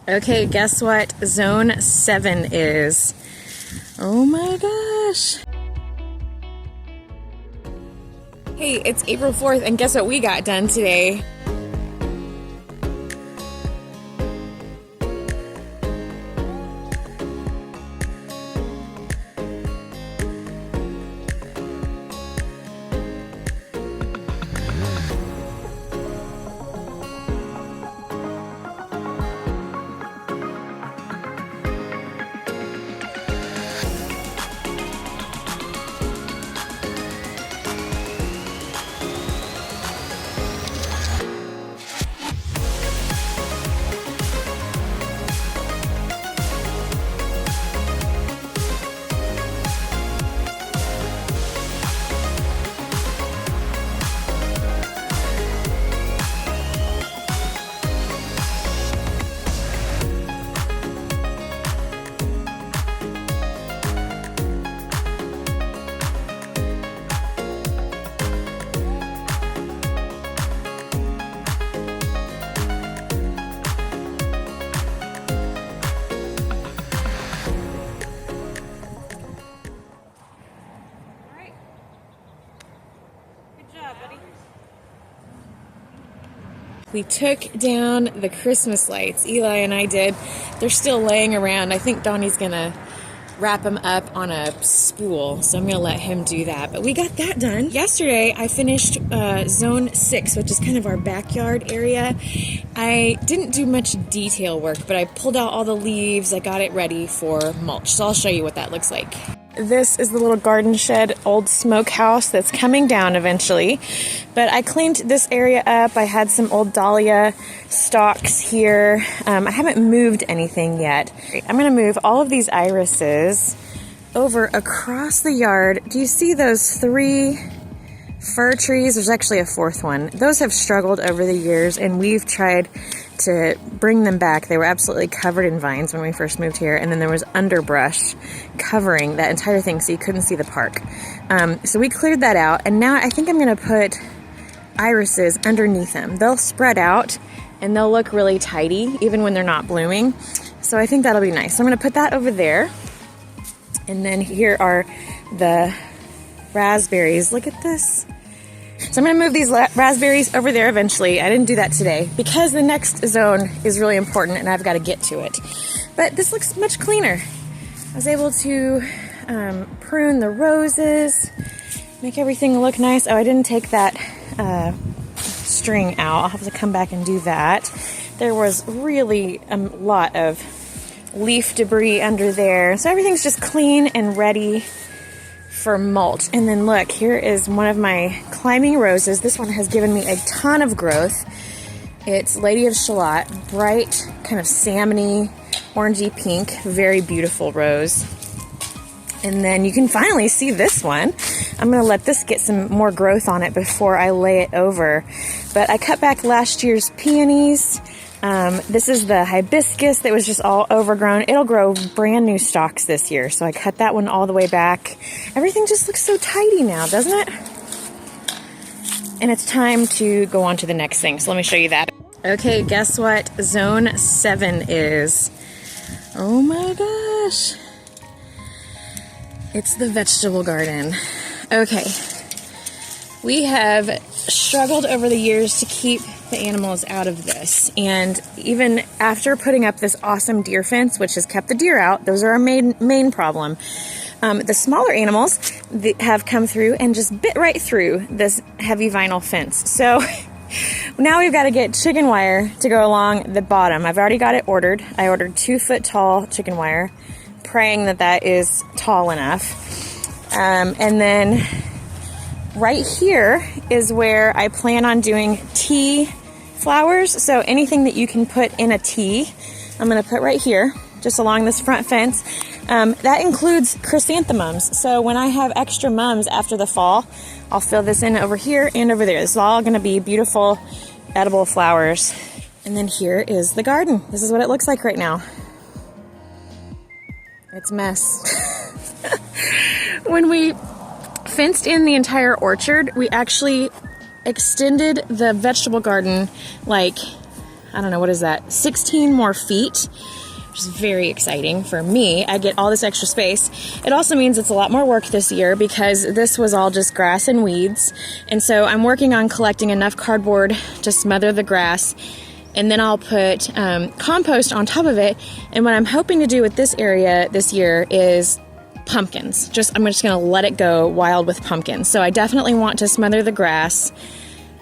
Okay, guess what Zone 7 is? Oh my gosh. Hey, it's April 4th, and guess what we got done today? We took down the Christmas lights. Eli and I did. They're still laying around. I think Donnie's gonna wrap them up on a spool, so I'm gonna let him do that. But we got that done. Yesterday, I finished Zone 6, which is kind of our backyard area. I didn't do much detail work, but I pulled out all the leaves. I got it ready for mulch, so I'll show you what that looks like. This is the little garden shed, old smokehouse that's coming down eventually. But I cleaned this area up. I had some old dahlia stalks here. I haven't moved anything yet. I'm going to move all of these irises over across the yard. Do you see those 3 fir trees? There's actually a 4th one. Those have struggled over the years, and we've tried to bring them back. They were absolutely covered in vines when we first moved here, and then there was underbrush covering that entire thing, so you couldn't see the park. So we cleared that out, and now I think I'm going to put irises underneath them. They'll spread out, and they'll look really tidy, even when they're not blooming. So I think that'll be nice. So I'm going to put that over there, and then here are the raspberries. Look at this. So I'm going to move these raspberries over there eventually. I didn't do that today because the next zone is really important and I've got to get to it. But this looks much cleaner. I was able to prune the roses, make everything look nice. Oh, I didn't take that string out. I'll have to come back and do that. There was really a lot of leaf debris under there. So everything's just clean and ready for mulch. And then look, here is one of my climbing roses. This one has given me a ton of growth. It's Lady of Shalott, bright, kind of salmony, orangey pink, very beautiful rose. And then you can finally see this one. I'm going to let this get some more growth on it before I lay it over. But I cut back last year's peonies. This is the hibiscus that was just all overgrown. It'll grow brand new stalks this year, so I cut that one all the way back. Everything just looks so tidy now, doesn't it? And it's time to go on to the next thing, so let me show you that. Okay, guess what Zone 7 is? Oh my gosh. It's the vegetable garden. Okay. We have struggled over the years to keep the animals out of this, and even after putting up this awesome deer fence, which has kept the deer out, those are our main problem. The smaller animals have come through and just bit right through this heavy vinyl fence. So now we've got to get chicken wire to go along the bottom. I've already got it ordered. I ordered 2-foot tall chicken wire, praying that that is tall enough. And then right here is where I plan on doing tea flowers. So anything that you can put in a tea, I'm going to put right here, just along this front fence. That includes chrysanthemums. So when I have extra mums after the fall, I'll fill this in over here and over there. This is all going to be beautiful, edible flowers. And then here is the garden. This is what it looks like right now. It's a mess. When we fenced in the entire orchard, we actually extended the vegetable garden like, I don't know, what is that? 16 more feet, which is very exciting for me. I get all this extra space. It also means it's a lot more work this year because this was all just grass and weeds. And so I'm working on collecting enough cardboard to smother the grass. And then I'll put compost on top of it. And what I'm hoping to do with this area this year is pumpkins. I'm just gonna let it go wild with pumpkins. So I definitely want to smother the grass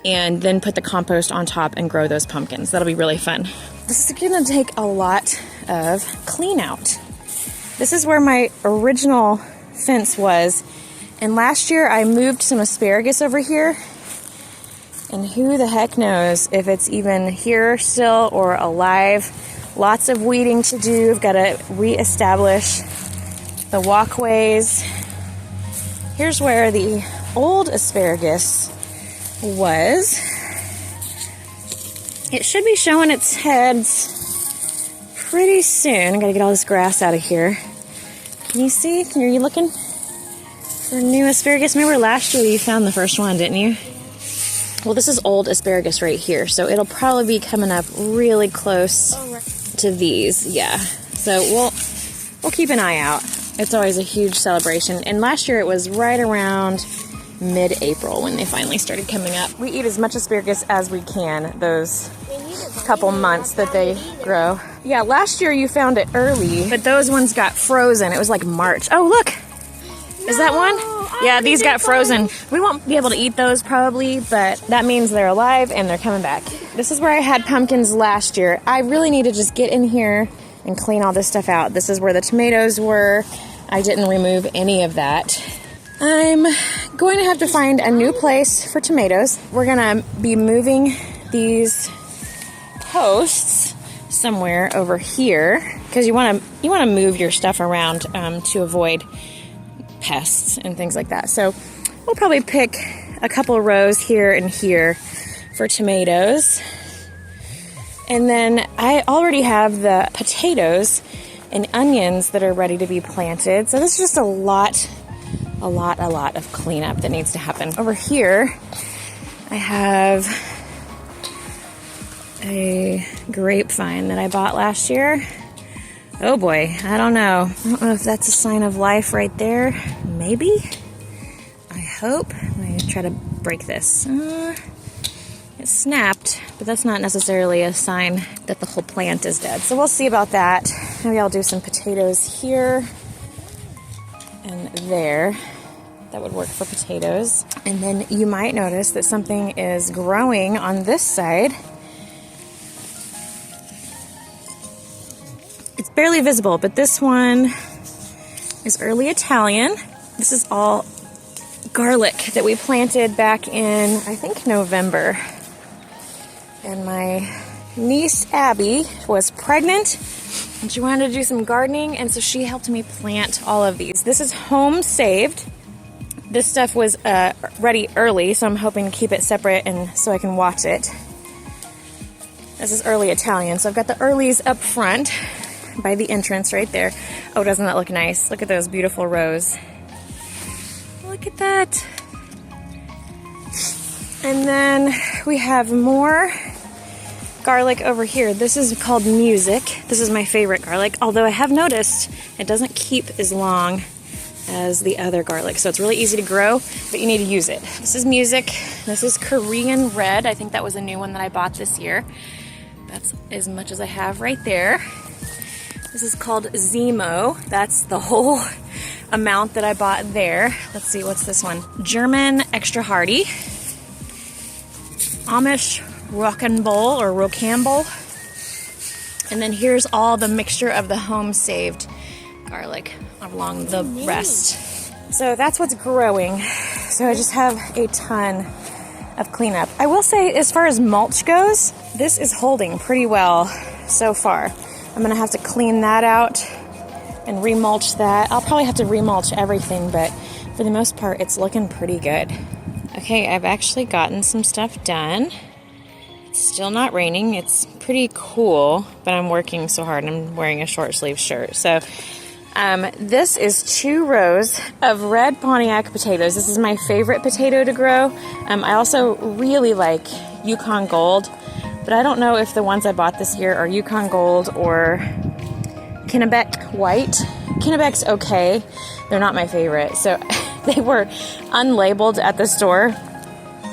and then put the compost on top and grow those pumpkins. That'll be really fun. This is gonna take a lot of clean out. This is where my original fence was. And last year I moved some asparagus over here. And who the heck knows if it's even here still or alive. Lots of weeding to do. I've got to reestablish the walkways. Here's where the old asparagus was. It should be showing its heads pretty soon. I gotta get all this grass out of here. Can you see? Are you looking for new asparagus? Remember last year you found the first one, didn't you? Well, this is old asparagus right here, so it'll probably be coming up really close to these. Yeah, so we'll keep an eye out. It's always a huge celebration, and last year it was right around mid-April when they finally started coming up. We eat as much asparagus as we can those couple months that they grow. Yeah, last year you found it early, but those ones got frozen. It was like March. Oh, look! Is that one? Yeah, these got frozen. We won't be able to eat those probably, but that means they're alive and they're coming back. This is where I had pumpkins last year. I really need to just get in here and clean all this stuff out. This is where the tomatoes were. I didn't remove any of that. I'm going to have to find a new place for tomatoes. We're gonna be moving these posts somewhere over here because you want to move your stuff around to avoid pests and things like that. So we'll probably pick a couple rows here and here for tomatoes. And then I already have the potatoes and onions that are ready to be planted. So this is just a lot of cleanup that needs to happen. Over here, I have a grapevine that I bought last year. Oh boy, I don't know. I don't know if that's a sign of life right there. Maybe? I hope. Let me try to break this. It snapped, but that's not necessarily a sign that the whole plant is dead. So we'll see about that. Maybe I'll do some potatoes here and there. That would work for potatoes. And then you might notice that something is growing on this side. It's barely visible, but this one is early Italian. This is all garlic that we planted back in, I think, November. And my niece, Abby, was pregnant and she wanted to do some gardening, and so she helped me plant all of these. This is home saved. This stuff was ready early, so I'm hoping to keep it separate and so I can watch it. This is early Italian, so I've got the earlies up front by the entrance right there. Oh, doesn't that look nice? Look at those beautiful rows. Look at that. And then we have more garlic over here. This is called Music. This is my favorite garlic, although I have noticed it doesn't keep as long as the other garlic. So it's really easy to grow, but you need to use it. This is Music. This is Korean Red. I think that was a new one that I bought this year. That's as much as I have right there. This is called Zemo. That's the whole amount that I bought there. Let's see, what's this one? German Extra Hardy. Amish Rocambole or Rocambole. And then here's all the mixture of the home saved garlic along the rest. So that's what's growing. So I just have a ton of cleanup. I will say, as far as mulch goes, this is holding pretty well so far. I'm gonna have to clean that out and remulch that. I'll probably have to remulch everything, but for the most part, it's looking pretty good. Okay, I've actually gotten some stuff done. It's still not raining. It's pretty cool, but I'm working so hard and I'm wearing a short sleeve shirt. So this is 2 rows of red Pontiac potatoes. This is my favorite potato to grow. I also really like Yukon Gold But I don't know if the ones I bought this year are Yukon Gold or Kennebec White. Kennebec's okay. They're not my favorite. So they were unlabeled at the store,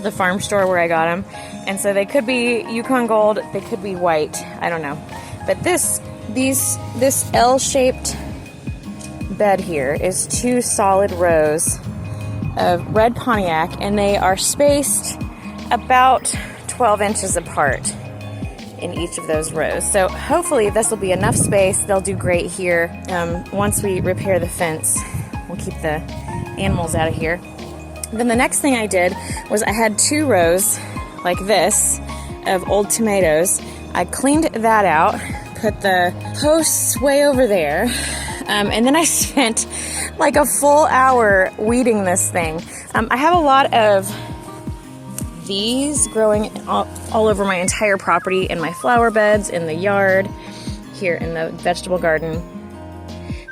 the farm store where I got them. And so they could be Yukon Gold, they could be white. I don't know. But this L-shaped bed here is 2 solid rows of red Pontiac, and they are spaced about 12 inches apart in each of those rows. So hopefully this will be enough space. They'll do great here. Once we repair the fence, we'll keep the animals out of here. Then the next thing I did was I had 2 rows like this of old tomatoes. I cleaned that out, put the posts way over there, and then I spent like a full hour weeding this thing. I have a lot of these growing all over my entire property, in my flower beds, in the yard, here in the vegetable garden.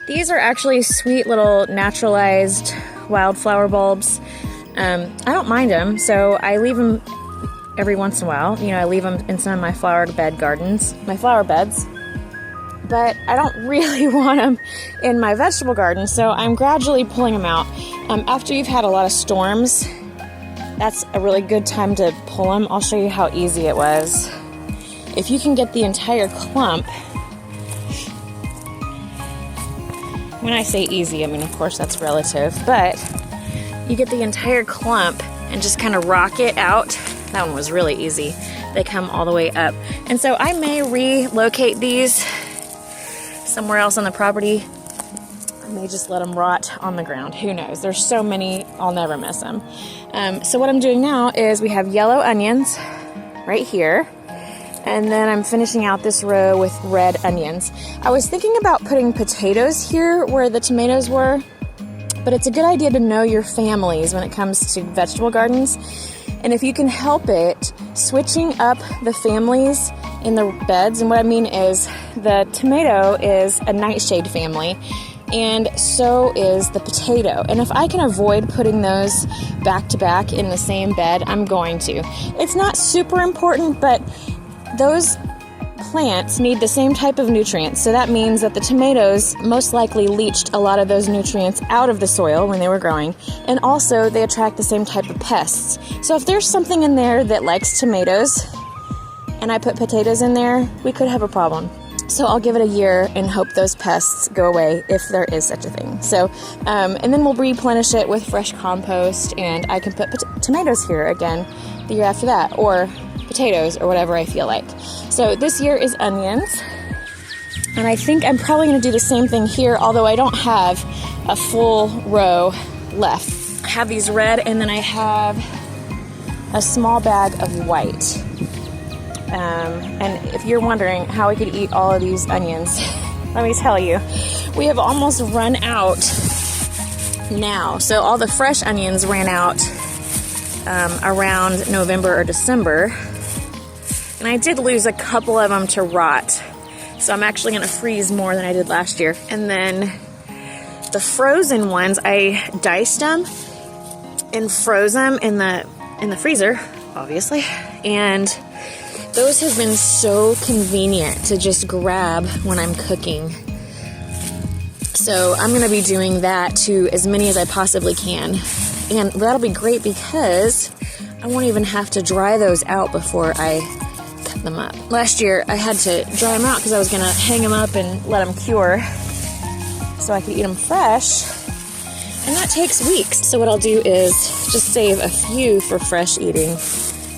These are actually sweet little naturalized wildflower bulbs. I don't mind them, so I leave them every once in a while. You know, I leave them in some of my flower beds. But I don't really want them in my vegetable garden, so I'm gradually pulling them out. After you've had a lot of storms, that's a really good time to pull them. I'll show you how easy it was. If you can get the entire clump, when I say easy, I mean, of course, that's relative, but you get the entire clump and just kind of rock it out. That one was really easy. They come all the way up. And so I may relocate these somewhere else on the property. I may just let them rot on the ground. Who knows? There's so many, I'll never miss them. So what I'm doing now is we have yellow onions right here. And then I'm finishing out this row with red onions. I was thinking about putting potatoes here where the tomatoes were, but it's a good idea to know your families when it comes to vegetable gardens. And if you can help it, switching up the families in the beds, and what I mean is the tomato is a nightshade family, and so is the potato. And if I can avoid putting those back to back in the same bed, I'm going to. It's not super important, but those plants need the same type of nutrients. So that means that the tomatoes most likely leached a lot of those nutrients out of the soil when they were growing. And also they attract the same type of pests. So if there's something in there that likes tomatoes and I put potatoes in there, we could have a problem. So I'll give it a year and hope those pests go away if there is such a thing. So, and then we'll replenish it with fresh compost, and I can put tomatoes here again the year after that, or potatoes, or whatever I feel like. So this year is onions, and I think I'm probably going to do the same thing here, although I don't have a full row left. I have these red, and then I have a small bag of white. And if you're wondering how I could eat all of these onions, let me tell you, we have almost run out now. So all the fresh onions ran out around November or December. And I did lose a couple of them to rot. So I'm actually going to freeze more than I did last year. And then the frozen ones, I diced them and froze them in the freezer, obviously. And those have been so convenient to just grab when I'm cooking. So I'm going to be doing that to as many as I possibly can. And that'll be great because I won't even have to dry those out before I cut them up. Last year I had to dry them out because I was going to hang them up and let them cure so I could eat them fresh. And that takes weeks. So what I'll do is just save a few for fresh eating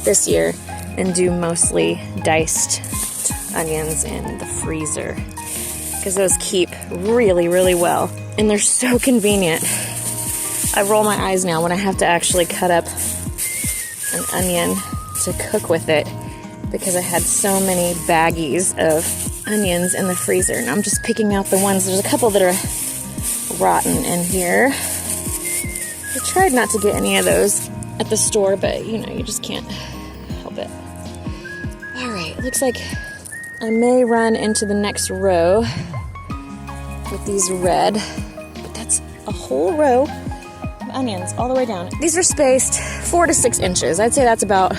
this year and do mostly diced onions in the freezer because those keep really, really well. And they're so convenient. I roll my eyes now when I have to actually cut up an onion to cook with it because I had so many baggies of onions in the freezer. And I'm just picking out the ones. There's a couple that are rotten in here. I tried not to get any of those at the store, but you know, you just can't help it. All right, looks like I may run into the next row with these red, but that's a whole row of onions all the way down. These are spaced 4 to 6 inches. I'd say that's about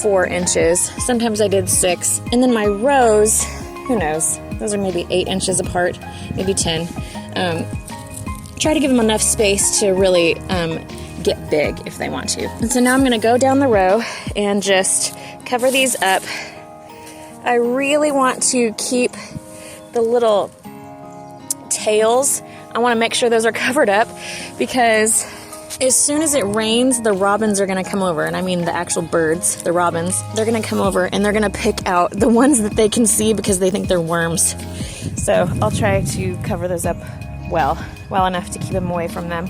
4 inches. Sometimes I did 6. And then my rows, who knows, those are maybe 8 inches apart, maybe 10. Try to give them enough space to really get big if they want to. And so now I'm gonna go down the row and just cover these up. I really want to keep the little tails. I want to make sure those are covered up because as soon as it rains, the robins are going to come over, and I mean the actual birds, the robins. They're going to come over and they're going to pick out the ones that they can see because they think they're worms. So I'll try to cover those up well enough to keep them away from them.